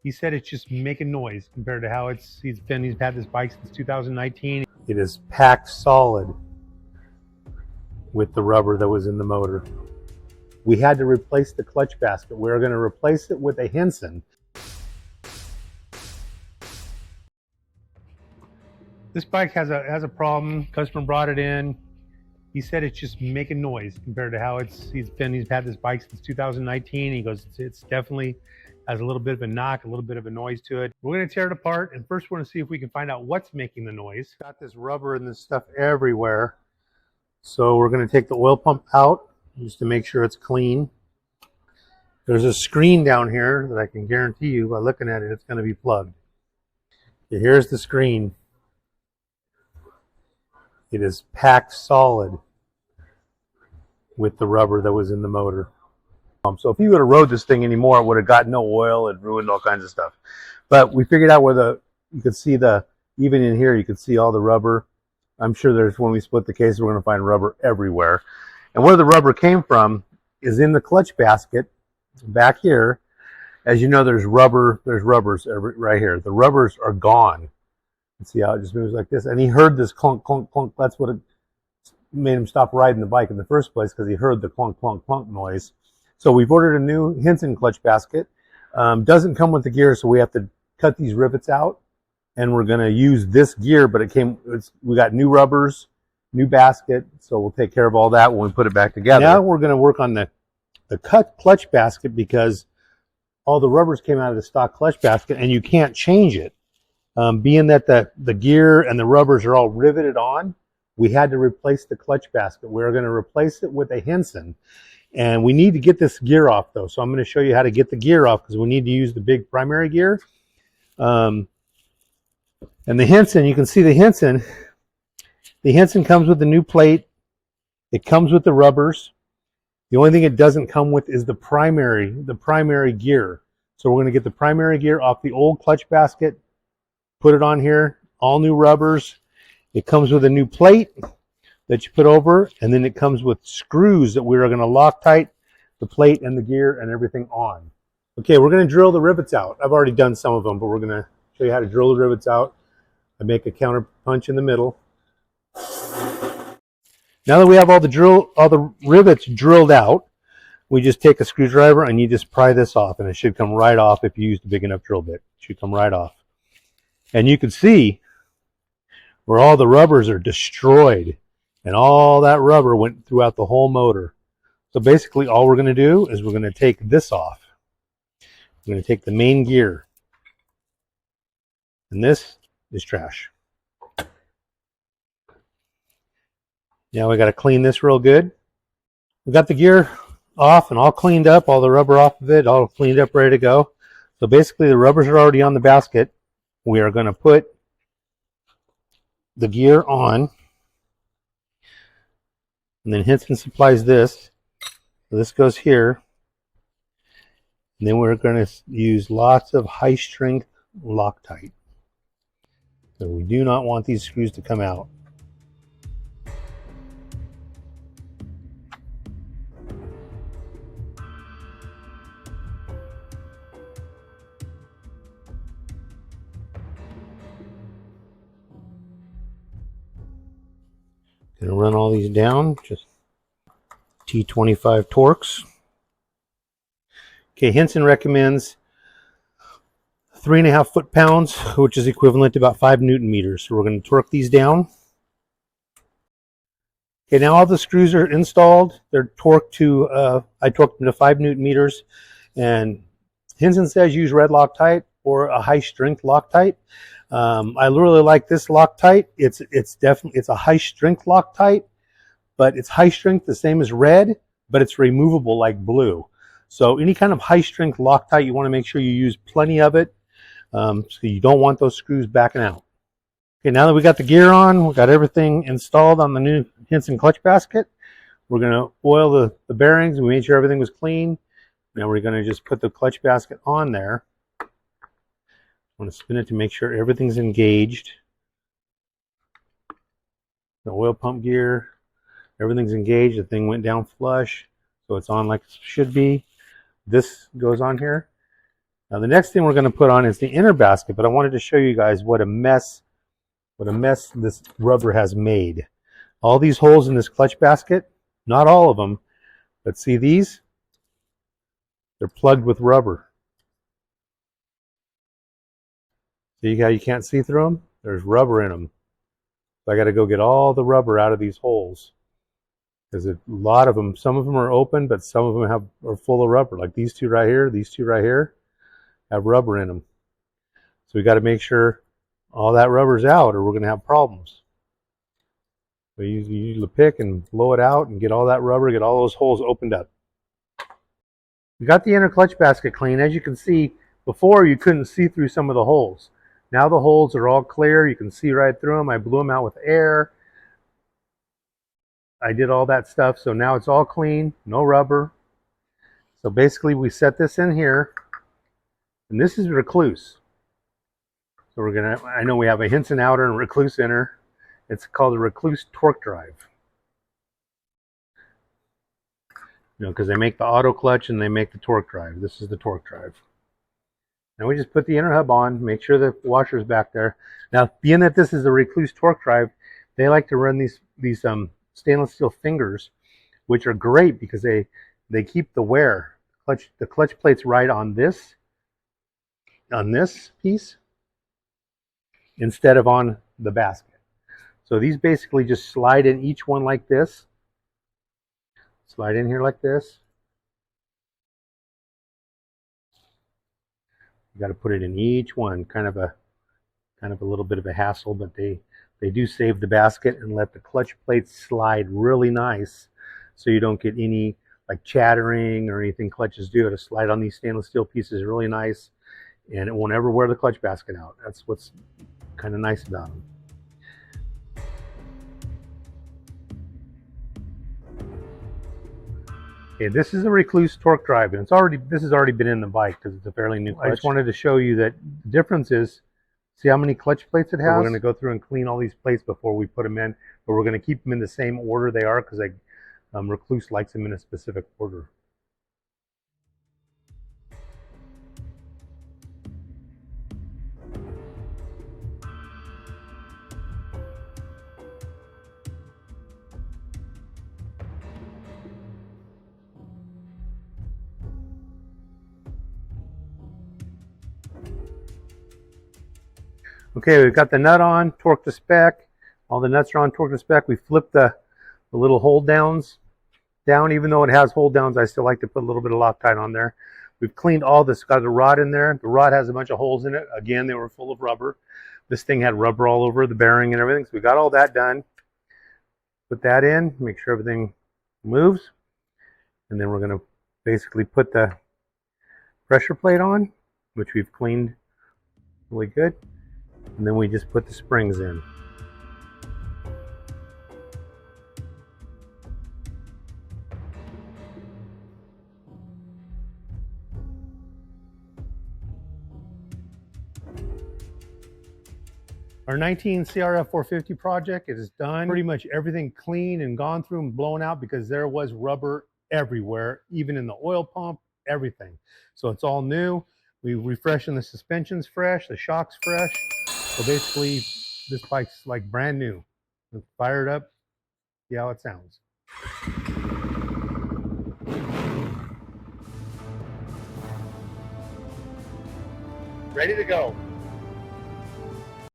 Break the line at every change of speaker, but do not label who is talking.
He said it's just making noise compared to how he's had this bike since 2019. It is packed solid with the rubber that was in the motor. We had to replace the clutch basket. We were going to replace it with a Hinson. This bike has a problem. Customer brought it in. He said it's just making noise compared to how he's had this bike since 2019. He goes, it's definitely has a little bit of a knock, a little bit of a noise to it. We're going to tear it apart, and first we're going to see if we can find out what's making the noise. Got this rubber and this stuff everywhere. So we're going to take the oil pump out just to make sure it's clean. There's a screen down here that I can guarantee you by looking at it, it's going to be plugged. Okay, here's the screen. It is packed solid with the rubber that was in the motor. So if you would have rode this thing anymore, it would have got no oil and ruined all kinds of stuff. But we figured out where you could see even in here, you could see all the rubber. I'm sure when we split the case, we're going to find rubber everywhere. And where the rubber came from is in the clutch basket back here. As you know, there's rubbers right here. The rubbers are gone. See how it just moves like this? And he heard this clunk, clunk, clunk. That's what made him stop riding the bike in the first place, because he heard the clunk, clunk, clunk noise. So we've ordered a new Hinson clutch basket. Doesn't come with the gear, so we have to cut these rivets out. And we're going to use this gear, but we got new rubbers, new basket, so we'll take care of all that when we put it back together. Now we're going to work on the cut clutch basket, because all the rubbers came out of the stock clutch basket, and you can't change it. Being that the gear and the rubbers are all riveted on, we had to replace the clutch basket. We're going to replace it with a Hinson. And we need to get this gear off, though. So I'm going to show you how to get the gear off, because we need to use the big primary gear. And the Hinson, you can see the Hinson. The Hinson comes with the new plate. It comes with the rubbers. The only thing it doesn't come with is the primary gear. So we're going to get the primary gear off the old clutch basket, put it on here, all new rubbers. It comes with a new plate that you put over, and then it comes with screws that we are going to Loctite the plate and the gear and everything on. Okay, we're going to drill the rivets out. I've already done some of them, but we're going to show you how to drill the rivets out. I make a counter punch in the middle. Now that we have all the rivets drilled out, we just take a screwdriver and you just pry this off, and it should come right off if you used a big enough drill bit. It should come right off. And you can see where all the rubbers are destroyed, and all that rubber went throughout the whole motor. So basically all we're going to do is we're going to take this off. We're going to take the main gear, and this is trash. Now we got to clean this real good. We got the gear off and all cleaned up, all the rubber off of it, all cleaned up, ready to go. So basically the rubbers are already on the basket. We are going to put the gear on, and then Hinson supplies this. So this goes here, and then we're going to use lots of high strength Loctite. So we do not want these screws to come out. Gonna run all these down, just T25 torques. Okay, Hinson recommends 3.5 foot-pounds, which is equivalent to about 5 Newton meters. So we're going to torque these down. Okay, now all the screws are installed. They're torqued to, I torqued them to 5 Newton meters. And Hinson says use red Loctite or a high-strength Loctite. I really like this Loctite. It's a high-strength Loctite, but it's high-strength the same as red, but it's removable like blue. So any kind of high-strength Loctite, you want to make sure you use plenty of it, so you don't want those screws backing out. Okay, now that we got the gear on, we got everything installed on the new Hinson clutch basket. We're going to oil the bearings. We made sure everything was clean. Now we're going to just put the clutch basket on there. I want to spin it to make sure everything's engaged. The oil pump gear, everything's engaged. The thing went down flush, so it's on like it should be. This goes on here. Now the next thing we're going to put on is the inner basket, but I wanted to show you guys what a mess this rubber has made. All these holes in this clutch basket, not all of them, but see these? They're plugged with rubber. See how you can't see through them? There's rubber in them. So I got to go get all the rubber out of these holes. There's a lot of them. Some of them are open, but some of them are full of rubber. Like these two right here have rubber in them. So we got to make sure all that rubber's out or we're going to have problems. So you use the pick and blow it out and get all that rubber, get all those holes opened up. We got the inner clutch basket clean. As you can see, before you couldn't see through some of the holes. Now the holes are all clear. You can see right through them. I blew them out with air. I did all that stuff. So now it's all clean, no rubber. So basically we set this in here, and this is Recluse. So we're gonna, I know we have a Hinson outer and Recluse inner. It's called the Recluse torque drive. You know, because they make the auto clutch and they make the torque drive. This is the torque drive. Now we just put the inner hub on, make sure the washer's back there. Now, being that this is a Recluse torque drive, they like to run these stainless steel fingers, which are great because they keep the wear. The clutch plate's right on this piece instead of on the basket. So these basically just slide in each one like this. Slide in here like this. You got to put it in each one. Kind of a little bit of a hassle, but they do save the basket and let the clutch plates slide really nice, so you don't get any like chattering or anything clutches do. To slide on these stainless steel pieces really nice, and it won't ever wear the clutch basket out. That's what's kind of nice about them. Okay, this is a Recluse torque drive, and this has already been in the bike because it's a fairly new clutch. I just wanted to show you that the difference is, see how many clutch plates it has? So we're going to go through and clean all these plates before we put them in, but we're going to keep them in the same order they are because Recluse likes them in a specific order. Okay, we've got the nut on, torque to spec. All the nuts are on, torque to spec. We flipped the little hold downs down. Even though it has hold downs, I still like to put a little bit of Loctite on there. We've cleaned all this, got a rod in there. The rod has a bunch of holes in it. Again, they were full of rubber. This thing had rubber all over the bearing and everything. So we got all that done. Put that in, make sure everything moves. And then we're going to basically put the pressure plate on, which we've cleaned really good. And then we just put the springs in. Our 19 CRF 450 project, it is done. Pretty much everything clean and gone through and blown out because there was rubber everywhere, even in the oil pump, everything. So it's all new. We refreshing the suspensions fresh, the shocks fresh. So basically, this bike's like brand new. Let's fire it up, see how it sounds. Ready to go.